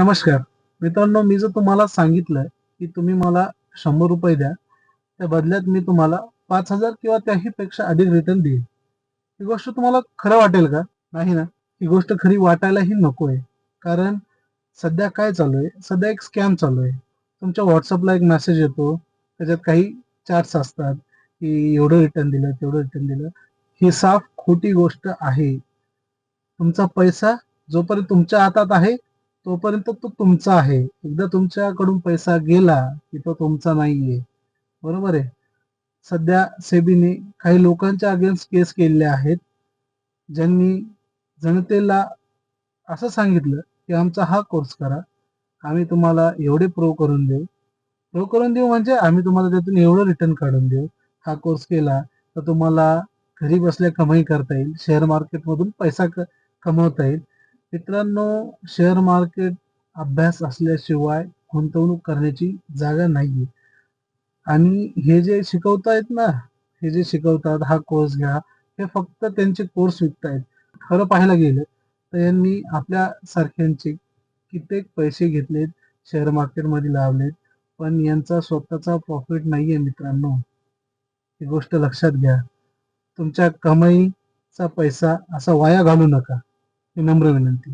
नमस्कार मित्रांनो, मी जर तुम्हाला सांगितलं की तुम्ही मला ₹100 द्या, त्या बदल्यात मी तुम्हाला 5,000 किंवा त्याही पेक्षा अधिक रिटर्न देईन. ही गोष्ट तुम्हाला खरं वाटेल का? नाही ना? ही गोष्ट खरी वाटायलाही नको आहे. कारण सध्या काय चालू आहे? सध्या एक स्कॅम चालू आहे. तुमच्या WhatsAppला एक मेसेज येतो. त्याच्यात काही चार्ट्स असतात, की एवढं रिटर्न दिलं, तेवढं रिटर्न दिलं. ही साफ खोटी गोष्ट आहे. तुमचा पैसा जोपर्यंत तुमच्या हातात आहे, तोपर्यंत तो तुमचा आहे. एकदा तुमच्याकडून पैसा गेला, की तो तुमचा नाहीये. बरोबर आहे. सध्या सेबीने काही लोकांच्या अगेन्स्ट केस केलेल्या आहेत, ज्यांनी जनतेला असं सांगितलं, की आमचा हा कोर्स करा. आम्ही तुम्हाला एवढे प्रो करून देऊ. प्रो करून देऊ म्हणजे आम्ही तुम्हाला त्यातून एवढं रिटर्न काढून देऊ. हा कोर्स केला तर तुम्हाला घरी बसल्या कमाई करता येईल. शेअर मार्केटमधून पैसा कमवता येईल. मित्रांनो, शेअर मार्केट अभ्यास असल्याशिवाय गुंतवणूक करण्याची जागा नाहीये. आणि हे जे शिकवतायत ना, हे जे शिकवतात हा कोर्स घ्या, हे फक्त त्यांचे कोर्स विकतायत. खरं पाहायला गेलं तर यांनी आपल्या सारख्यांचे कित्येक पैसे घेतलेत, शेअर मार्केटमध्ये लावलेत, पण यांचा स्वतःचा प्रॉफिट नाहीये मित्रांनो. ही गोष्ट लक्षात घ्या. तुमच्या कमाईचा पैसा असा वाया घालवू नका. ही नम्र विनंती.